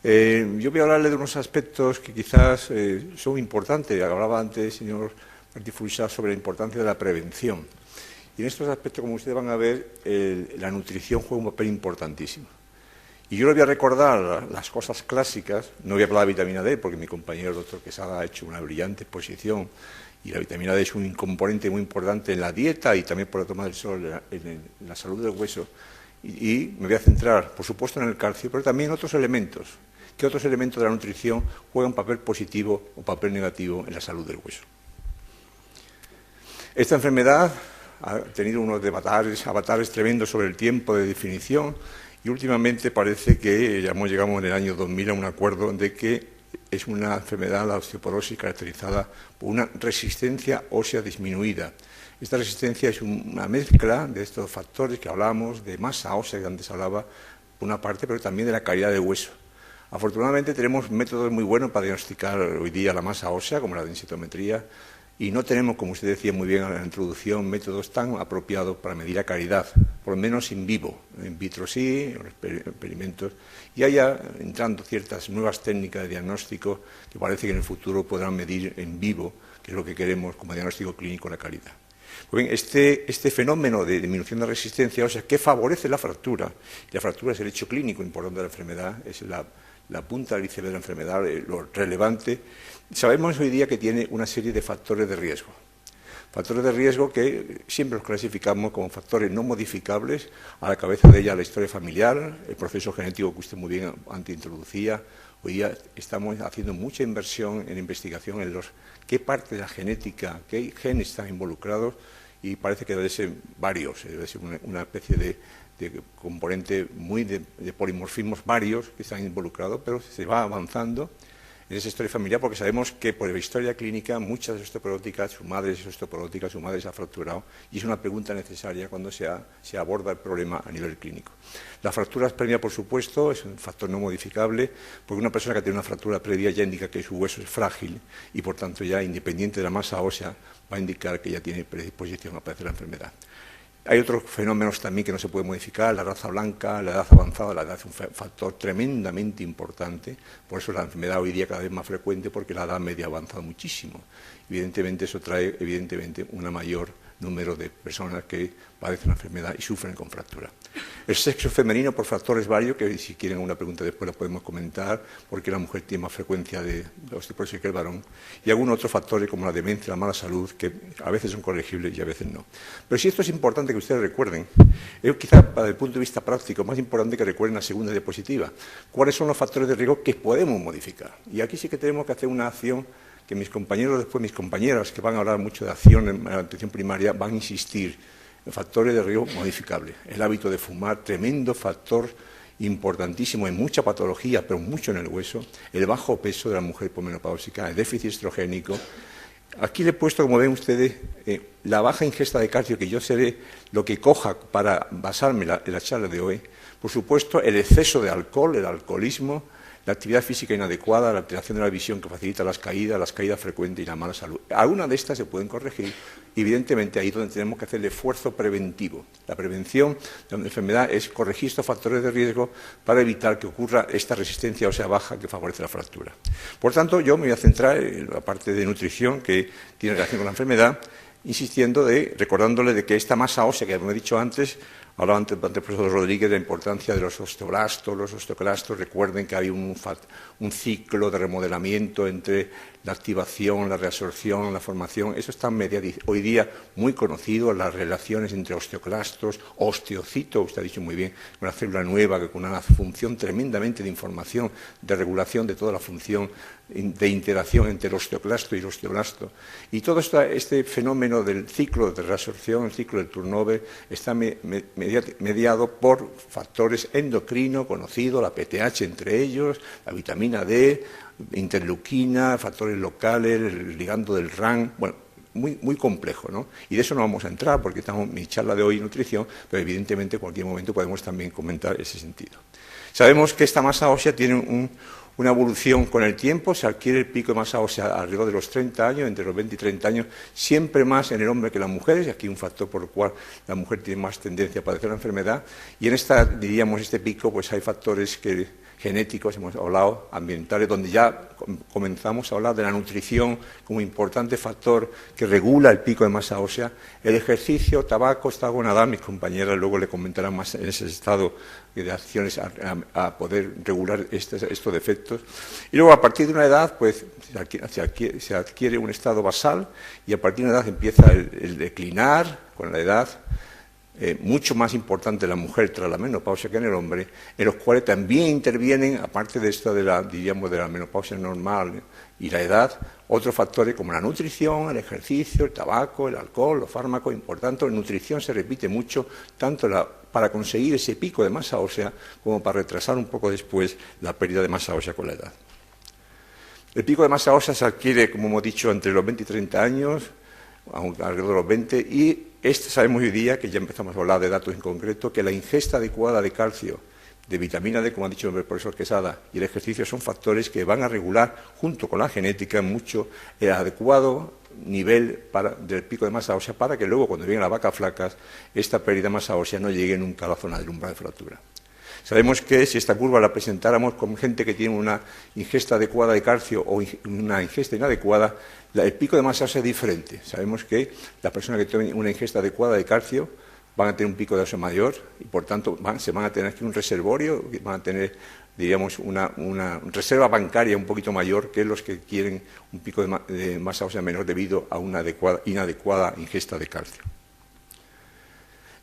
Yo voy a hablarle de unos aspectos que quizás son importantes. Hablaba antes el señor Martí Fluixà sobre la importancia de la prevención. Y en estos aspectos, como ustedes van a ver, la nutrición juega un papel importantísimo. Y yo le voy a recordar las cosas clásicas. No voy a hablar de vitamina D, porque mi compañero el doctor Quesada ha hecho una brillante exposición, y la vitamina D es un componente muy importante en la dieta y también por la toma del sol en la salud del hueso. Y me voy a centrar, por supuesto, en el calcio, pero también en otros elementos. ¿Qué otros elementos de la nutrición juegan un papel positivo o papel negativo en la salud del hueso? Esta enfermedad ha tenido unos avatares tremendos sobre el tiempo de definición, y últimamente parece que ya llegamos en el año 2000 a un acuerdo de que es una enfermedad, la osteoporosis, caracterizada por una resistencia ósea disminuida. Esta resistencia es una mezcla de estos factores que hablamos, de masa ósea, que antes hablaba, por una parte, pero también de la calidad del hueso. Afortunadamente tenemos métodos muy buenos para diagnosticar hoy día la masa ósea, como la densitometría, y no tenemos, como usted decía muy bien en la introducción, métodos tan apropiados para medir la calidad, por lo menos in vivo. En vitro sí, en experimentos, y haya entrando ciertas nuevas técnicas de diagnóstico que parece que en el futuro podrán medir en vivo, que es lo que queremos como diagnóstico clínico, la calidad. Pues bien, este fenómeno de disminución de resistencia ósea que favorece la fractura, y la fractura es el hecho clínico importante de la enfermedad, es la punta del iceberg de la enfermedad, lo relevante. Sabemos hoy día que tiene una serie de factores de riesgo. Factores de riesgo que siempre los clasificamos como factores no modificables, a la cabeza de ella la historia familiar, el proceso genético que usted muy bien antes introducía. Hoy día estamos haciendo mucha inversión en investigación en qué parte de la genética, qué genes están involucrados, y parece que debe ser varios, debe ser una especie de componente muy de polimorfismos varios que están involucrados, pero se va avanzando en esa historia familiar, porque sabemos que por la historia clínica muchas osteoporóticas, su madre es osteoporótica, su madre se ha fracturado, y es una pregunta necesaria cuando se aborda el problema a nivel clínico. La fractura previa, por supuesto, es un factor no modificable, porque una persona que tiene una fractura previa ya indica que su hueso es frágil y, por tanto, ya independiente de la masa ósea, va a indicar que ya tiene predisposición a padecer la enfermedad. Hay otros fenómenos también que no se pueden modificar, la raza blanca, la edad avanzada. La edad es un factor tremendamente importante, por eso la enfermedad hoy día cada vez más frecuente, porque la edad media ha avanzado muchísimo. Evidentemente eso trae un mayor número de personas que padecen la enfermedad y sufren con fractura. El sexo femenino por factores varios, que si quieren una pregunta después la podemos comentar, porque la mujer tiene más frecuencia de osteoporosis que el varón, y algunos otros factores como la demencia, la mala salud, que a veces son corregibles y a veces no. Pero si esto es importante que ustedes recuerden, es quizás desde el punto de vista práctico más importante que recuerden la segunda diapositiva. ¿Cuáles son los factores de riesgo que podemos modificar? Y aquí sí que tenemos que hacer una acción que mis compañeros, después mis compañeras, que van a hablar mucho de acción en la atención primaria, van a insistir en factores de riesgo modificables. El hábito de fumar, tremendo factor importantísimo en mucha patología, pero mucho en el hueso. El bajo peso de la mujer posmenopáusica, el déficit estrogénico. Aquí le he puesto, como ven ustedes, la baja ingesta de calcio, que yo seré lo que coja para basarme en la charla de hoy. Por supuesto, el exceso de alcohol, el alcoholismo, la actividad física inadecuada, la alteración de la visión que facilita las caídas frecuentes y la mala salud. Algunas de estas se pueden corregir. Evidentemente, ahí es donde tenemos que hacer el esfuerzo preventivo. La prevención de una enfermedad es corregir estos factores de riesgo para evitar que ocurra esta resistencia ósea baja que favorece la fractura. Por tanto, yo me voy a centrar en la parte de nutrición que tiene relación con la enfermedad, recordándole de que esta masa ósea, que como he dicho antes, hablaba antes el profesor Rodríguez de la importancia de los osteoblastos, los osteoclastos. Recuerden que hay un ciclo de remodelamiento entre la activación, la reabsorción, la formación. Eso está hoy día muy conocido, las relaciones entre osteoclastos, osteocito, usted ha dicho muy bien, una célula nueva que con una función tremendamente de información, de regulación de toda la función de interacción entre el osteoclasto y el osteoblasto. Y todo este fenómeno del ciclo de reabsorción, el ciclo del turnover, está mediado por factores endocrinos conocidos, la PTH entre ellos, la vitamina D, interleuquina, factores locales, el ligando del RAN, bueno, muy complejo, ¿no? Y de eso no vamos a entrar porque estamos en mi charla de hoy nutrición, pero evidentemente en cualquier momento podemos también comentar ese sentido. Sabemos que esta masa ósea tiene una evolución con el tiempo, se adquiere el pico de masa ósea alrededor de los 30 años, entre los 20 y 30 años, siempre más en el hombre que en las mujeres, y aquí un factor por el cual la mujer tiene más tendencia a padecer la enfermedad, y en diríamos, este pico, pues hay factores que genéticos, hemos hablado ambientales, donde ya comenzamos a hablar de la nutrición como importante factor que regula el pico de masa ósea. El ejercicio, tabaco, estado Nadal, mis compañeras luego le comentarán más en ese estado de acciones a poder regular estos defectos. Y luego, a partir de una edad, pues se adquiere un estado basal y a partir de una edad empieza el declinar con la edad. Mucho más importante en la mujer tras la menopausia que en el hombre, en los cuales también intervienen, aparte de esto de la menopausia normal y la edad, otros factores como la nutrición, el ejercicio, el tabaco, el alcohol, los fármacos. Y por tanto, la nutrición se repite mucho, tanto para conseguir ese pico de masa ósea como para retrasar un poco después la pérdida de masa ósea con la edad. El pico de masa ósea se adquiere, como hemos dicho, entre los 20 y 30 años, alrededor de los 20, y sabemos hoy día, que ya empezamos a hablar de datos en concreto, que la ingesta adecuada de calcio, de vitamina D, como ha dicho el profesor Quesada, y el ejercicio son factores que van a regular, junto con la genética, mucho el adecuado nivel del pico de masa ósea para que luego, cuando lleguen las vacas flacas, esta pérdida de masa ósea no llegue nunca a la zona del umbral de fractura. Sabemos que si esta curva la presentáramos con gente que tiene una ingesta adecuada de calcio o una ingesta inadecuada, el pico de masa ósea es diferente. Sabemos que las personas que tienen una ingesta adecuada de calcio van a tener un pico de ósea mayor y, por tanto, se van a tener aquí un reservorio, van a tener, diríamos, una reserva bancaria un poquito mayor que los que quieren un pico de masa ósea menor debido a una inadecuada ingesta de calcio.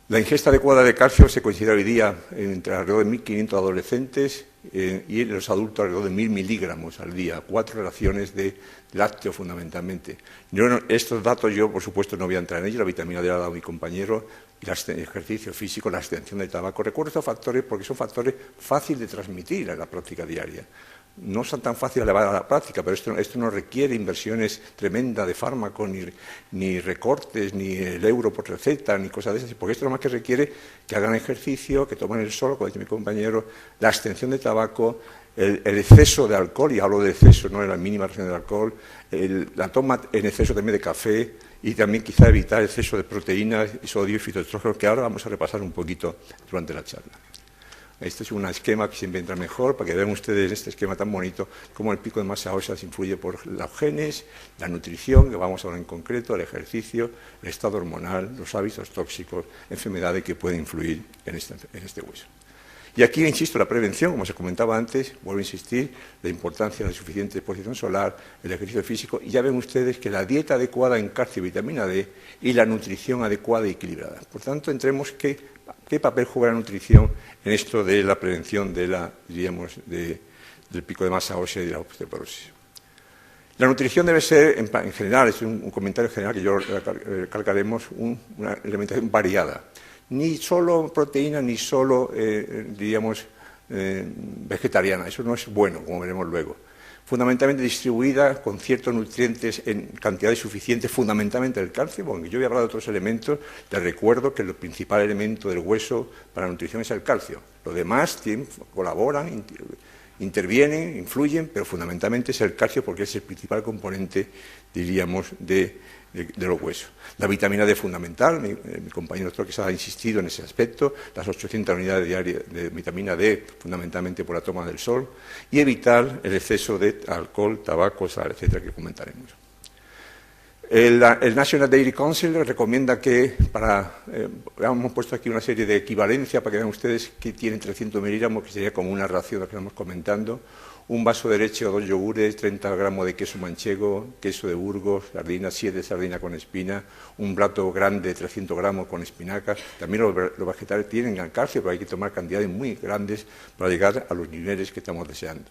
La ingesta adecuada de calcio se considera hoy día entre alrededor de 1.500 adolescentes y en los adultos alrededor de 1.000 miligramos al día, 4 raciones de lácteo fundamentalmente. Estos datos yo, por supuesto, no voy a entrar en ellos, la vitamina D la ha dado mi compañero, y el ejercicio físico, la abstención del tabaco. Recuerdo estos factores porque son factores fáciles de transmitir en la práctica diaria. No son tan fáciles de llevar a la práctica, pero esto no requiere inversiones tremendas de fármacos, ni recortes, ni el euro por receta, ni cosas de esas, porque esto lo más que requiere que hagan ejercicio, que tomen el sol, como dice mi compañero, la abstención de tabaco, el exceso de alcohol, y hablo de exceso, no de la mínima ración de alcohol, la toma en exceso también de café, y también quizá evitar el exceso de proteínas, sodio y fitoestrógenos, que ahora vamos a repasar un poquito durante la charla. Este es un esquema que siempre entra mejor, para que vean ustedes este esquema tan bonito, cómo el pico de masa ósea se influye por los genes, la nutrición, que vamos a hablar en concreto, el ejercicio, el estado hormonal, los hábitos tóxicos, enfermedades que pueden influir en este hueso. Y aquí, insisto, la prevención, como se comentaba antes, vuelvo a insistir, la importancia de la suficiente exposición solar, el ejercicio físico, y ya ven ustedes que la dieta adecuada en calcio y vitamina D y la nutrición adecuada y equilibrada. Por tanto, entremos qué papel juega la nutrición en esto de la prevención del pico de masa ósea y de la osteoporosis. La nutrición debe ser, en general, es un comentario general que yo recalcaremos, una alimentación variada. Ni solo proteína, ni solo, vegetariana. Eso no es bueno, como veremos luego. Fundamentalmente distribuida con ciertos nutrientes en cantidades suficientes, fundamentalmente el calcio, porque yo voy a hablar de otros elementos. Les recuerdo que el principal elemento del hueso para la nutrición es el calcio. Los demás colaboran, intervienen, influyen, pero fundamentalmente es el calcio porque es el principal componente, diríamos, de los huesos. La vitamina D es fundamental, mi compañero doctor Quesada ha insistido en ese aspecto, las 800 unidades diarias de vitamina D, fundamentalmente por la toma del sol, y evitar el exceso de alcohol, tabaco, sal, etcétera, que comentaremos. El National Dairy Council recomienda que, hemos puesto aquí una serie de equivalencias para que vean ustedes que tienen 300 miligramos, que sería como una ración de lo que estamos comentando, un vaso de leche o 2 yogures, 30 gramos de queso manchego, queso de Burgos, sardinas, 7 sardinas con espina, un plato grande de 300 gramos con espinacas. También los vegetales tienen calcio, pero hay que tomar cantidades muy grandes para llegar a los niveles que estamos deseando.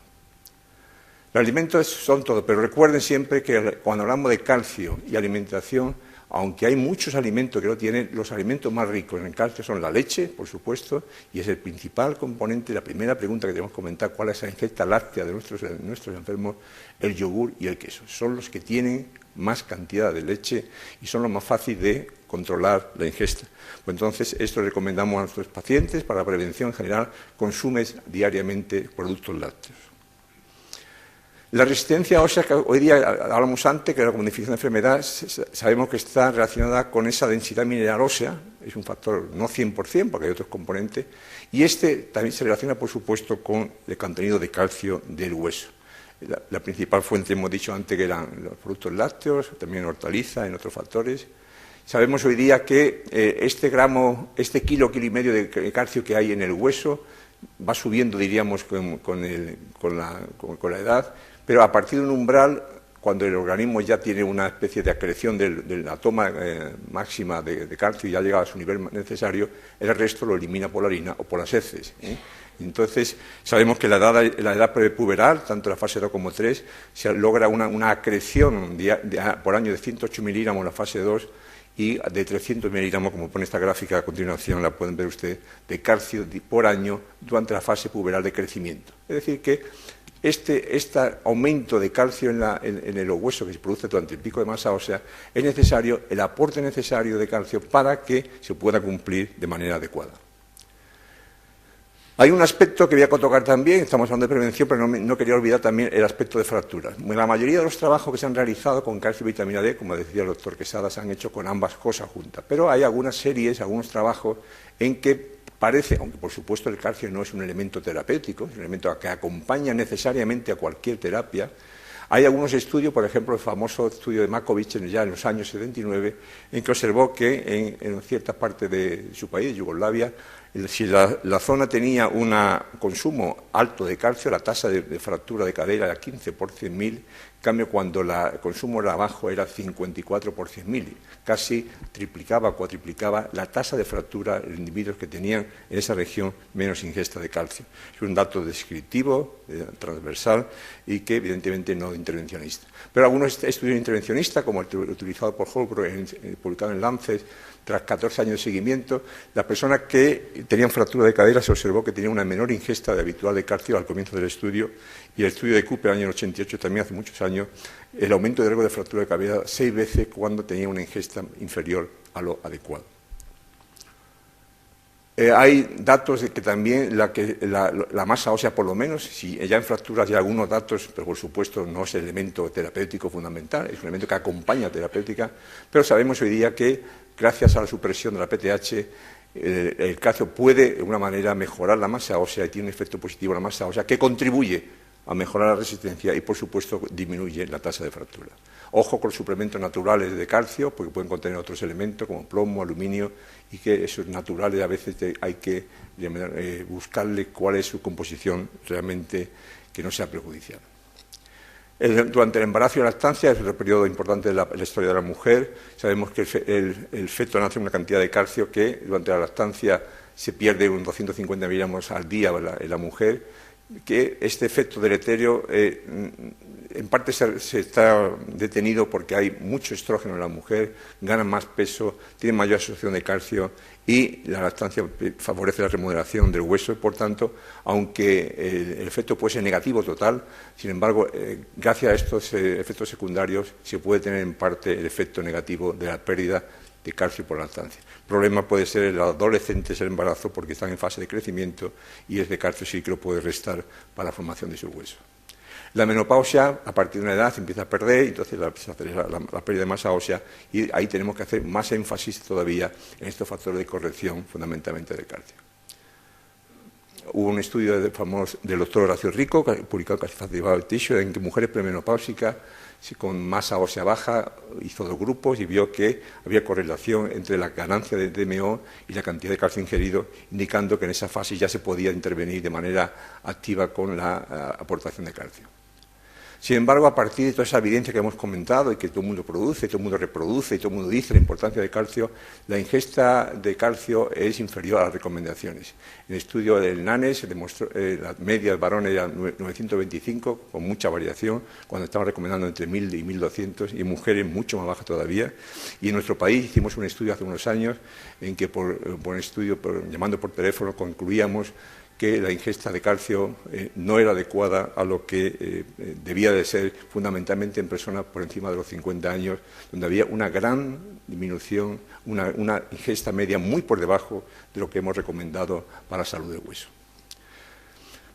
Los alimentos son todo, pero recuerden siempre que cuando hablamos de calcio y alimentación, aunque hay muchos alimentos que lo tienen, los alimentos más ricos en calcio son la leche, por supuesto, y es el principal componente. La primera pregunta que tenemos que comentar, ¿cuál es la ingesta láctea de nuestros enfermos? El yogur y el queso. Son los que tienen más cantidad de leche y son los más fáciles de controlar la ingesta. Pues entonces, esto recomendamos a nuestros pacientes para la prevención en general, consumes diariamente productos lácteos. La resistencia ósea, que hoy día hablamos antes, que era como definición de enfermedad, sabemos que está relacionada con esa densidad mineral ósea, es un factor no 100%, porque hay otros componentes, y este también se relaciona, por supuesto, con el contenido de calcio del hueso. La principal fuente, hemos dicho antes, que eran los productos lácteos, también hortalizas, en otros factores. Sabemos hoy día que este kilo y medio de calcio que hay en el hueso va subiendo, diríamos, con la edad, pero a partir de un umbral, cuando el organismo ya tiene una especie de acreción de la toma máxima de calcio y ya llega a su nivel necesario, el resto lo elimina por la orina o por las heces. Entonces, sabemos que la edad prepuberal, tanto la fase 2 como 3, se logra una acreción por año de 108 miligramos en la fase 2 y de 300 miligramos, como pone esta gráfica a continuación, la pueden ver ustedes, de calcio por año durante la fase puberal de crecimiento. Es decir, que este aumento de calcio en el hueso que se produce durante el pico de masa ósea es necesario, el aporte necesario de calcio para que se pueda cumplir de manera adecuada. Hay un aspecto que voy a tocar también, estamos hablando de prevención, pero no quería olvidar también el aspecto de fracturas. La mayoría de los trabajos que se han realizado con calcio y vitamina D, como decía el doctor Quesada, se han hecho con ambas cosas juntas. Pero hay algunas series, algunos trabajos en que parece, aunque por supuesto el calcio no es un elemento terapéutico, es un elemento que acompaña necesariamente a cualquier terapia. Hay algunos estudios, por ejemplo, el famoso estudio de Makovic ya en los años 79, en que observó que en ciertas partes de su país, de Yugoslavia, si la zona tenía un consumo alto de calcio, la tasa de fractura de cadera era 15 por 100.000, en cambio cuando el consumo era bajo era 54 por 100.000, casi triplicaba, cuatriplicaba la tasa de fractura de individuos que tenían en esa región menos ingesta de calcio. Es un dato descriptivo, transversal y que evidentemente no intervencionista. Pero algunos estudios intervencionistas, como el utilizado por Holbrook, publicado en Lancet, tras 14 años de seguimiento, las personas que tenían fractura de cadera se observó que tenían una menor ingesta de habitual de calcio al comienzo del estudio, y el estudio de Cooper, año 88, también hace muchos años, el aumento de riesgo de fractura de cadera 6 veces cuando tenía una ingesta inferior a lo adecuado. Hay datos de que también la masa ósea, por lo menos, si ya en fracturas hay algunos datos, pero por supuesto no es el elemento terapéutico fundamental, es un elemento que acompaña a terapéutica, pero sabemos hoy día que gracias a la supresión de la PTH, el calcio puede de alguna manera mejorar la masa ósea y tiene un efecto positivo en la masa ósea que contribuye a mejorar la resistencia y, por supuesto, disminuye la tasa de fractura. Ojo con los suplementos naturales de calcio, porque pueden contener otros elementos como plomo, aluminio, y que esos naturales a veces hay que buscarle cuál es su composición realmente que no sea perjudicial. Durante el embarazo y la lactancia es otro periodo importante de la historia de la mujer. Sabemos que el feto nace una cantidad de calcio que durante la lactancia se pierde unos 250 miligramos al día en la mujer, que este efecto deleterio en parte se está detenido porque hay mucho estrógeno en la mujer, ganan más peso, tienen mayor absorción de calcio y la lactancia favorece la remodelación del hueso y, por tanto, aunque el efecto puede ser negativo total, sin embargo, gracias a estos efectos secundarios se puede tener en parte el efecto negativo de la pérdida de calcio por la lactancia. El problema puede ser en los adolescentes el embarazo porque están en fase de crecimiento y ese calcio sí que lo puede restar para la formación de su hueso. La menopausia, a partir de una edad, se empieza a perder, entonces se acelera la pérdida de masa ósea y ahí tenemos que hacer más énfasis todavía en estos factores de corrección, fundamentalmente del calcio. Hubo un estudio del doctor Horacio Rico, publicado casi Calcified Tissue, en que mujeres premenopáusicas con masa ósea baja hizo 2 grupos y vio que había correlación entre la ganancia de DMO y la cantidad de calcio ingerido, indicando que en esa fase ya se podía intervenir de manera activa con la aportación de calcio. Sin embargo, a partir de toda esa evidencia que hemos comentado y que todo el mundo produce, todo el mundo reproduce y todo el mundo dice la importancia del calcio, la ingesta de calcio es inferior a las recomendaciones. En el estudio del NANES se demostró la media de varones era 925, con mucha variación, cuando estaban recomendando entre 1.000 y 1.200, y mujeres mucho más bajas todavía. Y en nuestro país hicimos un estudio hace unos años en que llamando por teléfono concluíamos que la ingesta de calcio no era adecuada a lo que debía de ser fundamentalmente en personas por encima de los 50 años, donde había una gran disminución, una ingesta media muy por debajo de lo que hemos recomendado para la salud del hueso.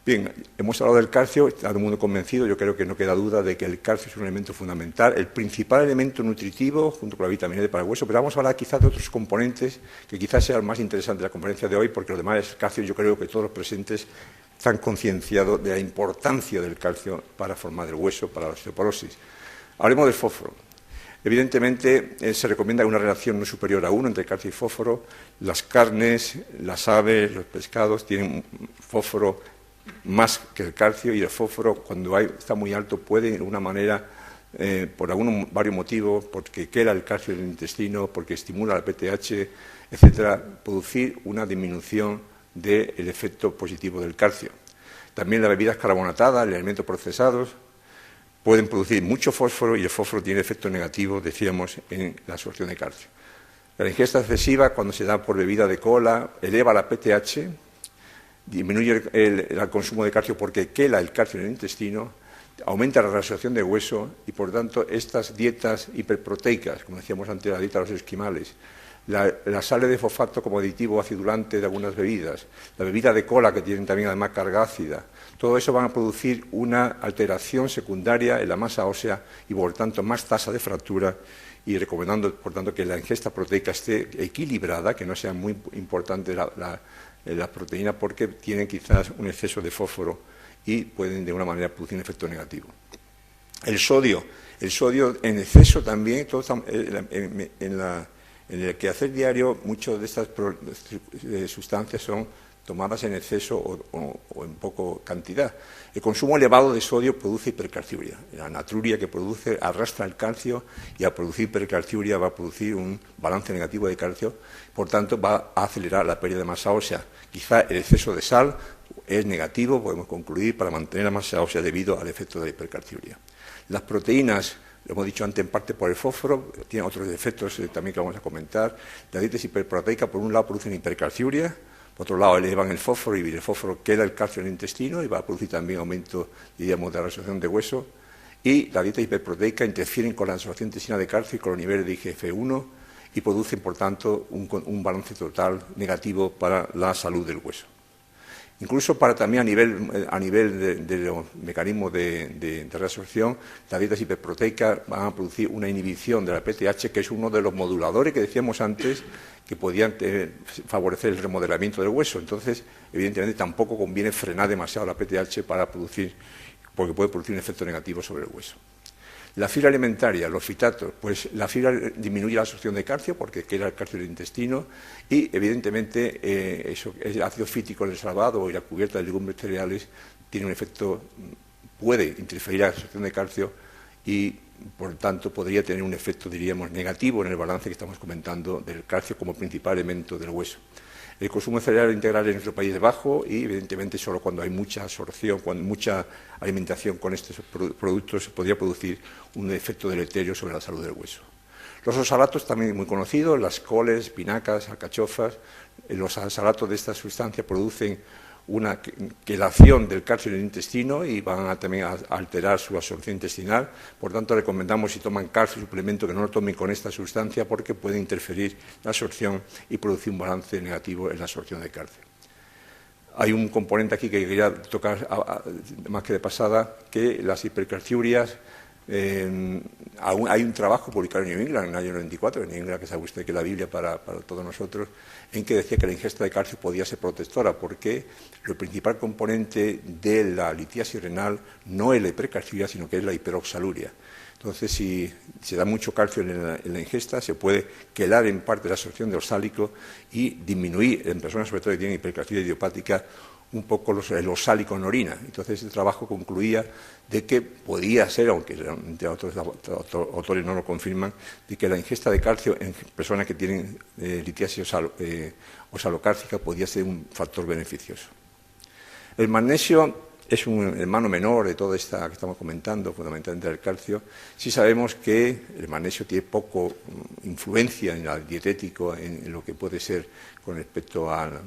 Bien, hemos hablado del calcio, está todo el mundo convencido, yo creo que no queda duda de que el calcio es un elemento fundamental, el principal elemento nutritivo junto con la vitamina D para el hueso, pero vamos a hablar quizás de otros componentes que quizás sea el más interesante de la conferencia de hoy, porque lo demás es calcio. Yo creo que todos los presentes están concienciados de la importancia del calcio para formar el hueso, para la osteoporosis. Hablemos del fósforo. Evidentemente, se recomienda una relación no superior a 1 entre calcio y fósforo. Las carnes, las aves, los pescados tienen fósforo más que el calcio, y el fósforo, cuando está muy alto, puede, de alguna manera, por varios motivos, porque quela el calcio en el intestino, porque estimula la PTH, etcétera, producir una disminución del efecto positivo del calcio. También las bebidas carbonatadas, los alimentos procesados, pueden producir mucho fósforo, y el fósforo tiene efectos negativos, decíamos, en la absorción de calcio. La ingesta excesiva, cuando se da por bebida de cola, eleva la PTH, disminuye el consumo de calcio porque quela el calcio en el intestino, aumenta la reabsorción de hueso, y por tanto estas dietas hiperproteicas, como decíamos antes, la dieta de los esquimales, la sal de fosfato como aditivo acidulante de algunas bebidas, la bebida de cola, que tienen también además carga ácida, todo eso van a producir una alteración secundaria en la masa ósea y por tanto más tasa de fractura, y recomendando por tanto que la ingesta proteica esté equilibrada, que no sea muy importante la proteína, porque tienen quizás un exceso de fósforo y pueden de alguna manera producir un efecto negativo. El sodio en exceso también, en el quehacer diario, muchas de estas sustancias son tomadas en exceso o en poca cantidad. El consumo elevado de sodio produce hipercalciuria. La natruria que produce arrastra el calcio, y al producir hipercalciuria va a producir un balance negativo de calcio, por tanto va a acelerar la pérdida de masa ósea. Quizá el exceso de sal es negativo, podemos concluir, para mantener la masa ósea debido al efecto de la hipercalciuria. Las proteínas, lo hemos dicho antes, en parte por el fósforo, tienen otros efectos también que vamos a comentar. La dieta hiperproteica, por un lado, produce hipercalciuria, por otro lado, elevan el fósforo, y el fósforo queda el calcio en el intestino y va a producir también aumento, diríamos, de la reabsorción de hueso. Y la dieta hiperproteica interfieren con la absorción intestinal de calcio y con los niveles de IGF-1, y producen, por tanto, un balance total negativo para la salud del hueso. Incluso también a nivel de los mecanismos de reabsorción, las dietas hiperproteicas van a producir una inhibición de la PTH, que es uno de los moduladores que decíamos antes que podían favorecer el remodelamiento del hueso. Entonces, evidentemente, tampoco conviene frenar demasiado la PTH porque puede producir un efecto negativo sobre el hueso. La fibra alimentaria, los fitatos, pues la fibra disminuye la absorción de calcio porque queda el calcio en el intestino, y evidentemente el ácido fítico en el salvado y la cubierta de legumbres cereales tiene un efecto, puede interferir en la absorción de calcio, y por tanto podría tener un efecto, diríamos, negativo en el balance que estamos comentando del calcio como principal elemento del hueso. El consumo de cereales integrales en nuestro país es bajo, y evidentemente solo cuando hay mucha absorción, cuando mucha alimentación con estos productos, se podría producir un efecto deleterio sobre la salud del hueso. Los oxalatos también muy conocidos, las coles, espinacas, alcachofas. Los oxalatos de esta sustancia producen una quelación del calcio en el intestino y van también a alterar su absorción intestinal. Por tanto, recomendamos, si toman calcio suplemento, que no lo tomen con esta sustancia, porque puede interferir la absorción y producir un balance negativo en la absorción de calcio. Hay un componente aquí que quería tocar más que de pasada, que las hipercalciurias. Hay un trabajo publicado en New England en el año 94, en New England, que sabe usted que es la Biblia para todos nosotros, en que decía que la ingesta de calcio podía ser protectora, porque el principal componente de la litiasis renal no es la hipercalciuria, sino que es la hiperoxaluria. Entonces, si se da mucho calcio en la ingesta, se puede quelar en parte la absorción de oxálico y disminuir, en personas sobre todo que tienen hipercalciuria idiopática, un poco el oxálico en orina. Entonces, este trabajo concluía de que podía ser, aunque otros autores no lo confirman, de que la ingesta de calcio en personas que tienen litiasis oxalocálcica podía ser un factor beneficioso. El magnesio es un hermano menor de toda esta que estamos comentando, fundamentalmente del calcio. Sí sabemos que el magnesio tiene poco influencia en el dietético, en lo que puede ser con respecto al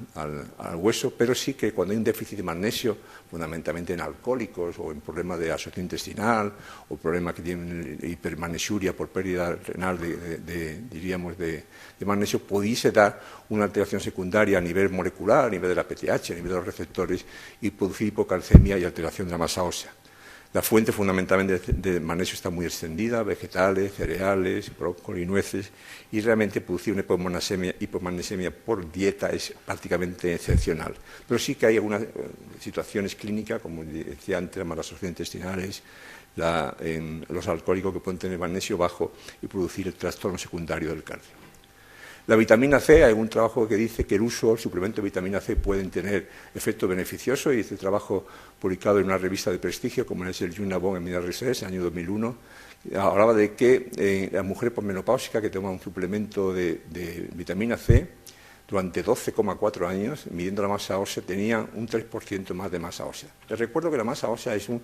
hueso, pero sí que cuando hay un déficit de magnesio, fundamentalmente en alcohólicos o en problemas de absorción intestinal o problemas que tienen hipermagnesiuria por pérdida renal diríamos de magnesio, pudiese dar una alteración secundaria a nivel molecular, a nivel de la PTH, a nivel de los receptores y producir hipocalcemia y alteración de la masa ósea. La fuente fundamentalmente de magnesio está muy extendida, vegetales, cereales, brócoli, nueces, y realmente producir una hipomagnesemia por dieta es prácticamente excepcional. Pero sí que hay algunas situaciones clínicas, como decía antes, las malas absorciones intestinales, los alcohólicos que pueden tener magnesio bajo y producir el trastorno secundario del calcio. La vitamina C, hay un trabajo que dice que el suplemento de vitamina C pueden tener efecto beneficioso, y este trabajo publicado en una revista de prestigio como es el Junabon en Medical Research, año 2001, hablaba de que las mujeres posmenopáusicas que toman un suplemento de vitamina C durante 12,4 años, midiendo la masa ósea, tenían un 3% más de masa ósea. Les recuerdo que la masa ósea es un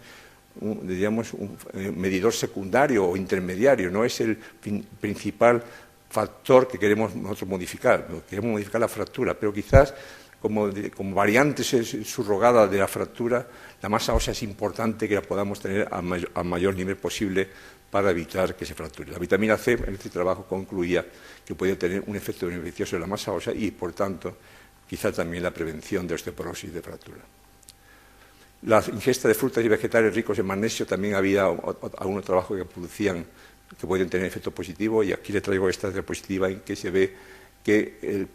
medidor secundario o intermediario, no es el principal factor que queremos nosotros modificar. Queremos modificar la fractura, pero quizás como variante subrogada de la fractura, la masa ósea es importante que la podamos tener a mayor nivel posible para evitar que se fracture. La vitamina C en este trabajo concluía que podía tener un efecto beneficioso en la masa ósea y, por tanto, quizás también la prevención de osteoporosis de fractura. La ingesta de frutas y vegetales ricos en magnesio, también había algunos trabajos que producían que pueden tener efecto positivo, y aquí le traigo esta diapositiva en que se ve que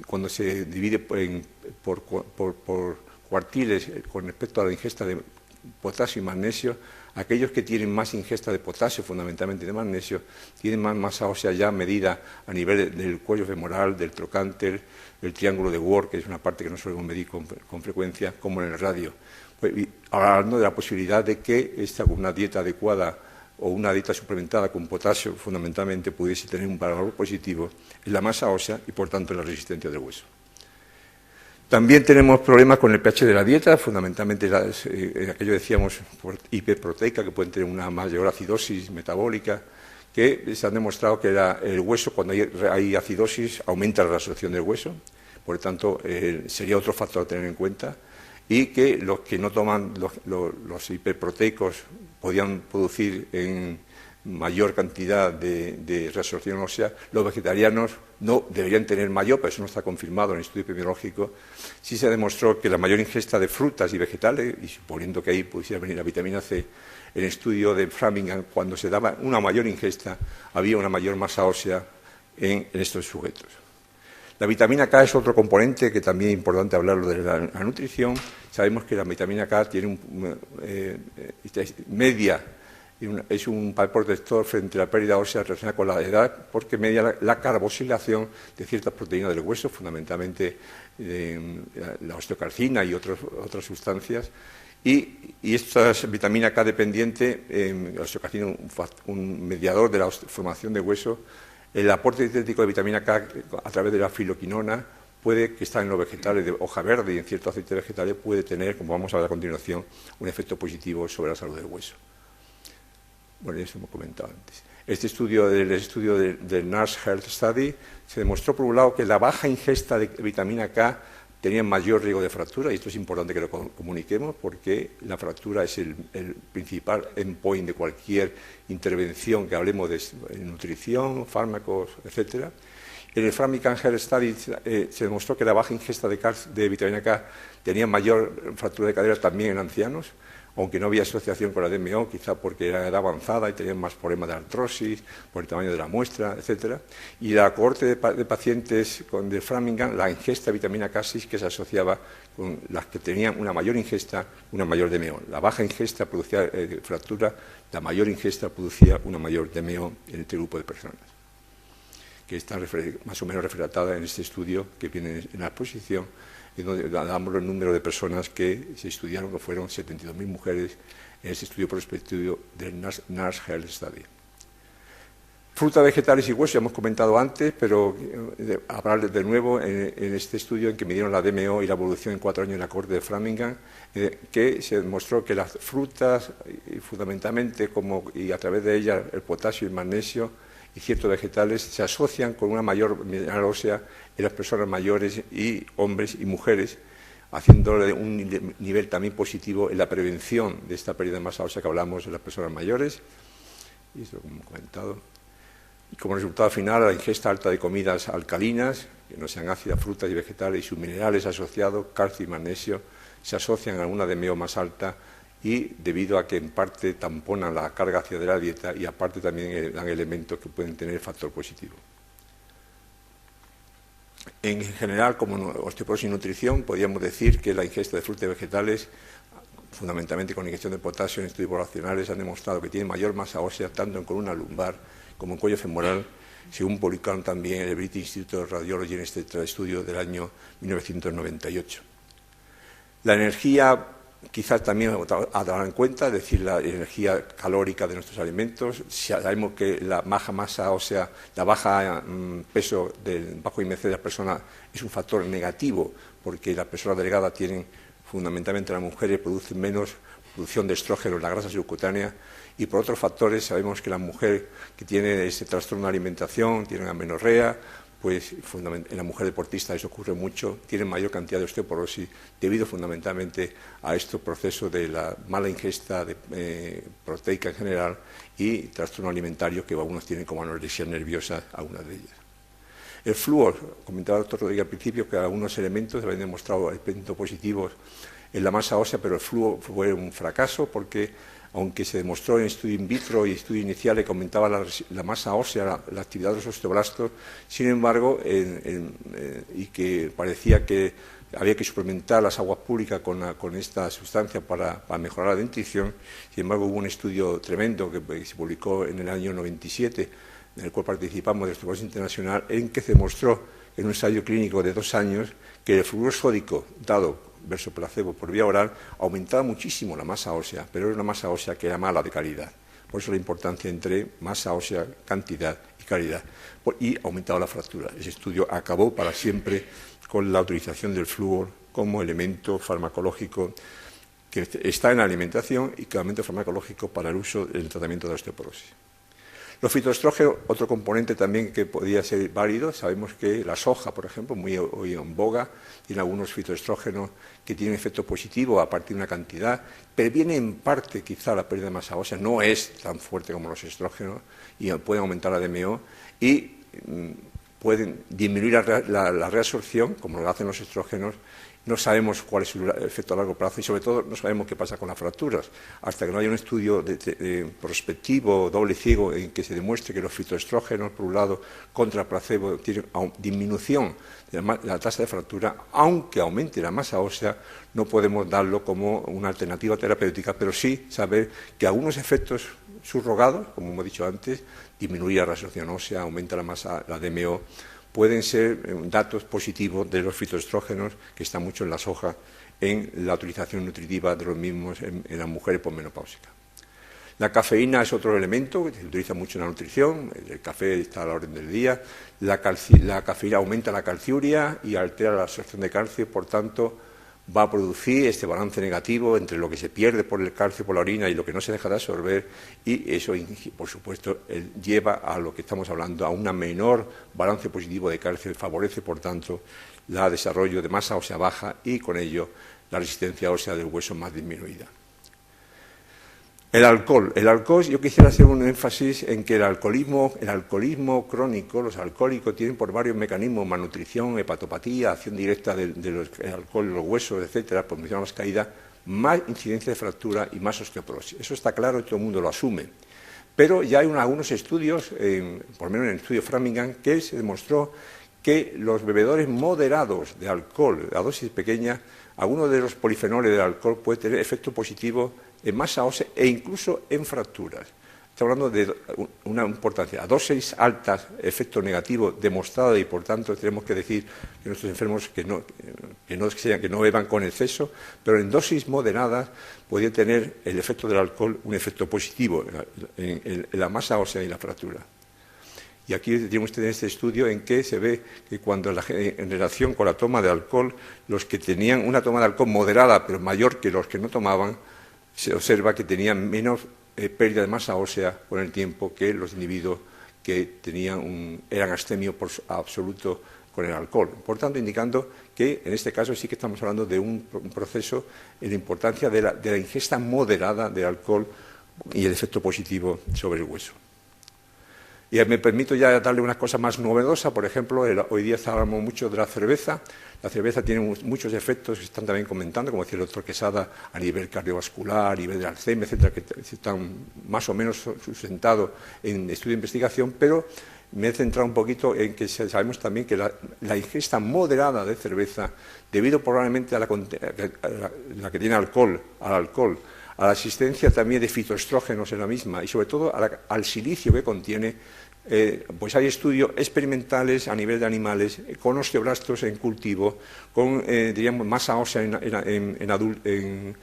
cuando se divide por cuartiles con respecto a la ingesta de potasio y magnesio, aquellos que tienen más ingesta de potasio, fundamentalmente de magnesio, tienen más masa ósea ya medida a nivel del cuello femoral, del trocánter, del triángulo de Ward, que es una parte que no solemos medir con frecuencia, como en el radio. Pues, hablando de la posibilidad de que una dieta adecuada o una dieta suplementada con potasio fundamentalmente pudiese tener un valor positivo en la masa ósea y por tanto en la resistencia del hueso. También tenemos problemas con el pH de la dieta, fundamentalmente aquello decíamos por hiperproteica, que pueden tener una mayor acidosis metabólica, que se han demostrado que el hueso, cuando hay acidosis, aumenta la reabsorción del hueso, por lo tanto sería otro factor a tener en cuenta, y que los que no toman los hiperproteicos podían producir en mayor cantidad de reabsorción ósea. Los vegetarianos no deberían tener mayor, pero eso no está confirmado en el estudio epidemiológico. Sí se demostró que la mayor ingesta de frutas y vegetales, y suponiendo que ahí pudiera venir la vitamina C, en el estudio de Framingham, cuando se daba una mayor ingesta, había una mayor masa ósea en estos sujetos. La vitamina K es otro componente que también es importante hablarlo de la nutrición. Sabemos que la vitamina K tiene es un papel protector frente a la pérdida ósea relacionada con la edad, porque media la carbosilación de ciertas proteínas del hueso, fundamentalmente la osteocalcina y otras sustancias. Y esta vitamina K dependiente, la osteocalcina, un mediador de la formación de hueso. El aporte dietético de vitamina K a través de la filoquinona puede, que está en los vegetales de hoja verde y en ciertos aceites vegetales, puede tener, como vamos a ver a continuación, un efecto positivo sobre la salud del hueso. Bueno, eso hemos comentado antes. Este estudio del NASH Health Study se demostró, por un lado, que la baja ingesta de vitamina K tenía mayor riesgo de fractura, y esto es importante que lo comuniquemos porque la fractura es el principal endpoint de cualquier intervención que hablemos de nutrición, fármacos, etcétera. En el Framingham Health Study se demostró que la baja ingesta de vitamina K tenía mayor fractura de cadera también en ancianos, aunque no había asociación con la DMO, quizá porque era edad avanzada y tenían más problemas de artrosis, por el tamaño de la muestra, etcétera. Y la cohorte de pacientes de Framingham, la ingesta de vitamina K6 que se asociaba con las que tenían una mayor ingesta, una mayor DMO. La baja ingesta producía fractura, la mayor ingesta producía una mayor DMO en este grupo de personas, que está más o menos refletada en este estudio que viene en la exposición, en donde damos el número de personas que se estudiaron, que fueron 72.000 mujeres en este estudio prospectivo del NASH Health Study. Frutas, vegetales y huesos, ya hemos comentado antes, pero hablarles de nuevo en este estudio en que midieron la DMO y la evolución en 4 años en la corte de Framingham, que se demostró que las frutas, y fundamentalmente, y a través de ellas el potasio y el magnesio y ciertos vegetales, se asocian con una mayor mineral ósea en las personas mayores y hombres y mujeres, haciéndole un nivel también positivo en la prevención de esta pérdida de masa ósea que hablamos en las personas mayores. Y esto, como he comentado. Y como resultado final, la ingesta alta de comidas alcalinas, que no sean ácidas, frutas y vegetales, y sus minerales asociados, calcio y magnesio, se asocian a una DMO más alta y debido a que en parte tamponan la carga ácida de la dieta y aparte también dan elementos que pueden tener factor positivo. En general, como osteoporosis y nutrición, podríamos decir que la ingesta de frutas y vegetales, fundamentalmente con inyección de potasio en estudios poblacionales, han demostrado que tiene mayor masa ósea tanto en columna lumbar como en cuello femoral, según publicaron también el British Institute of Radiology en este estudio del año 1998. La energía, quizás también a dar en cuenta, es decir, la energía calórica de nuestros alimentos. Sabemos que la baja masa ósea, la baja peso del bajo IMC de las personas es un factor negativo, porque las personas delgadas tienen, fundamentalmente las mujeres, producen menos producción de estrógeno en la grasa subcutánea, y por otros factores sabemos que la mujer que tiene ese trastorno de alimentación, tiene amenorrea, pues en la mujer deportista eso ocurre mucho, tiene mayor cantidad de osteoporosis debido fundamentalmente a estos procesos de la mala ingesta de proteica en general y trastorno alimentario que algunos tienen como anorexia nerviosa, algunas de ellas. El flúor, comentaba el doctor Rodríguez al principio que algunos elementos habían demostrado efectos positivos en la masa ósea, pero el flúor fue un fracaso porque, aunque se demostró en estudio in vitro y estudio inicial que aumentaba la masa ósea, la actividad de los osteoblastos, sin embargo, y que parecía que había que suplementar las aguas públicas con esta sustancia para mejorar la dentición, sin embargo hubo un estudio tremendo que se publicó en el año 97, en el cual participamos de Osteoporosis Internacional, en que se demostró en un ensayo clínico de 2 años que el flúor sódico dado versus placebo por vía oral aumentaba muchísimo la masa ósea, pero era una masa ósea que era mala de calidad. Por eso la importancia entre masa ósea, cantidad y calidad. Y aumentaba la fractura. Ese estudio acabó para siempre con la utilización del flúor como elemento farmacológico que está en la alimentación y como elemento farmacológico para el uso del tratamiento de la osteoporosis. Los fitoestrógenos, otro componente también que podría ser válido, sabemos que la soja, por ejemplo, muy hoy en boga, tiene algunos fitoestrógenos que tienen efecto positivo a partir de una cantidad, previene en parte quizá la pérdida de masa ósea, no es tan fuerte como los estrógenos y pueden aumentar la DMO y pueden disminuir la reabsorción, como lo hacen los estrógenos. No sabemos cuál es su efecto a largo plazo y, sobre todo, no sabemos qué pasa con las fracturas. Hasta que no haya un estudio prospectivo, doble ciego, en que se demuestre que los fitoestrógenos, por un lado, contra placebo, tienen disminución de la tasa de fractura, aunque aumente la masa ósea, no podemos darlo como una alternativa terapéutica, pero sí saber que algunos efectos subrogados, como hemos dicho antes, disminuir la reabsorción ósea, aumenta la masa, la DMO, pueden ser datos positivos de los fitoestrógenos que están mucho en la soja en la utilización nutritiva de los mismos en las mujeres posmenopáusicas. La cafeína es otro elemento que se utiliza mucho en la nutrición, el café está a la orden del día, la cafeína aumenta la calciuria y altera la absorción de calcio, por tanto va a producir este balance negativo entre lo que se pierde por el calcio, por la orina y lo que no se deja de absorber, y eso, por supuesto, lleva a lo que estamos hablando, a un menor balance positivo de calcio y favorece, por tanto, el desarrollo de masa ósea baja y, con ello, la resistencia ósea del hueso más disminuida. El alcohol, yo quisiera hacer un énfasis en que el alcoholismo crónico, los alcohólicos tienen por varios mecanismos, malnutrición, hepatopatía, acción directa del alcohol en los huesos, etcétera, por mencionar más caída, más incidencia de fractura y más osteoporosis. Eso está claro y todo el mundo lo asume. Pero ya hay algunos estudios, por lo menos en el estudio Framingham, que se demostró que los bebedores moderados de alcohol a dosis pequeñas, algunos de los polifenoles del alcohol puede tener efecto positivo en masa ósea e incluso en fracturas. Estamos hablando de una importancia. A dosis altas, efecto negativo demostrado y, por tanto, tenemos que decir que nuestros enfermos que no beban con exceso, pero en dosis moderadas podría tener el efecto del alcohol un efecto positivo en la masa ósea y la fractura. Y aquí tiene usted este estudio en que se ve que cuando en relación con la toma de alcohol, los que tenían una toma de alcohol moderada, pero mayor que los que no tomaban, se observa que tenían menos pérdida de masa ósea con el tiempo que los individuos que eran abstemios por absoluto con el alcohol. Por tanto, indicando que en este caso sí que estamos hablando de un proceso en la importancia de la ingesta moderada de alcohol y el efecto positivo sobre el hueso. Y me permito ya darle una cosa más novedosa. Por ejemplo, hoy día hablamos mucho de la cerveza. La cerveza tiene muchos efectos que están también comentando, como decía el doctor Quesada, a nivel cardiovascular, a nivel de Alzheimer, etcétera, que están más o menos sustentados en estudio de investigación, pero me he centrado un poquito en que sabemos también que la ingesta moderada de cerveza, debido probablemente a la que tiene alcohol, a la existencia también de fitoestrógenos en la misma y sobre todo al silicio que contiene, pues hay estudios experimentales a nivel de animales con osteoblastos en cultivo, con diríamos masa ósea en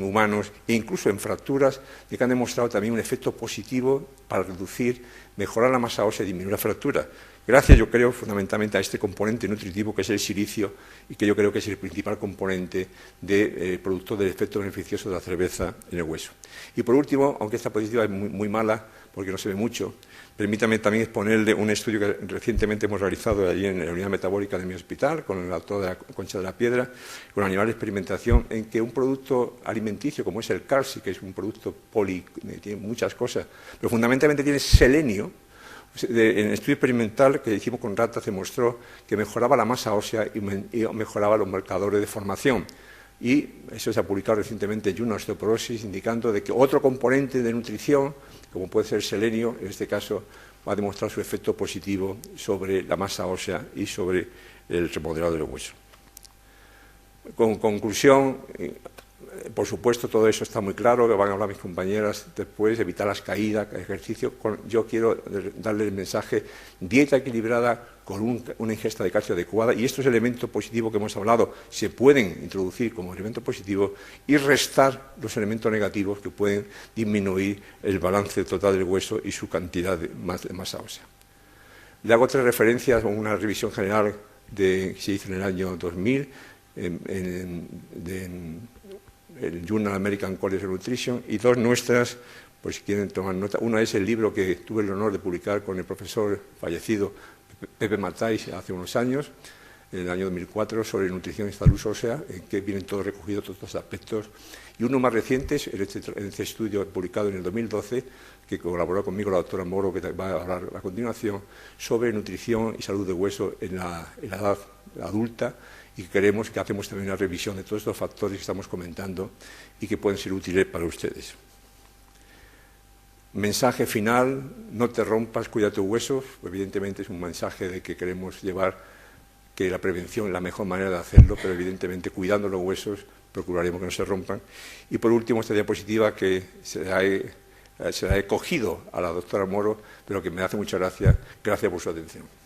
humanos e incluso en fracturas que han demostrado también un efecto positivo para mejorar la masa ósea y disminuir la fractura. Gracias, yo creo, fundamentalmente a este componente nutritivo que es el silicio y que yo creo que es el principal componente productor del efecto beneficioso de la cerveza en el hueso. Y por último, aunque esta positiva es muy mala porque no se ve mucho, permítame también exponerle un estudio que recientemente hemos realizado allí en la unidad metabólica de mi hospital con el autor de la Concha de la Piedra, con animales de experimentación, en que un producto alimenticio como es el calci, que es un producto tiene muchas cosas, pero fundamentalmente tiene selenio. En el estudio experimental que hicimos con ratas se mostró que mejoraba la masa ósea y mejoraba los marcadores de formación. Y eso se ha publicado recientemente en Journal of Osteoporosis, indicando de que otro componente de nutrición, como puede ser el selenio, en este caso va a demostrar su efecto positivo sobre la masa ósea y sobre el remodelado del hueso. Con conclusión, por supuesto, todo eso está muy claro, que van a hablar mis compañeras después, evitar las caídas, ejercicio. Yo quiero darle el mensaje, dieta equilibrada con una ingesta de calcio adecuada, y estos elementos positivos que hemos hablado se pueden introducir como elementos positivos y restar los elementos negativos que pueden disminuir el balance total del hueso y su cantidad de masa ósea. Le hago 3 referencias a una revisión general que se hizo en el año 2000 el Journal American College of Nutrition, y 2 nuestras, pues si quieren tomar nota. Una es el libro que tuve el honor de publicar con el profesor fallecido Pepe Matáis hace unos años, en el año 2004, sobre nutrición y salud ósea, en que vienen todos recogidos todos estos aspectos. Y uno más reciente, en este estudio publicado en el 2012, que colaboró conmigo la doctora Moro, que va a hablar a continuación, sobre nutrición y salud de hueso en la edad adulta, y que hacemos también una revisión de todos estos factores que estamos comentando y que pueden ser útiles para ustedes. Mensaje final: no te rompas, cuida tus huesos. Evidentemente es un mensaje de que queremos llevar que la prevención es la mejor manera de hacerlo, pero evidentemente cuidando los huesos procuraremos que no se rompan. Y por último, esta diapositiva que se la he cogido a la doctora Moro, pero que me hace mucha gracia. Gracias por su atención.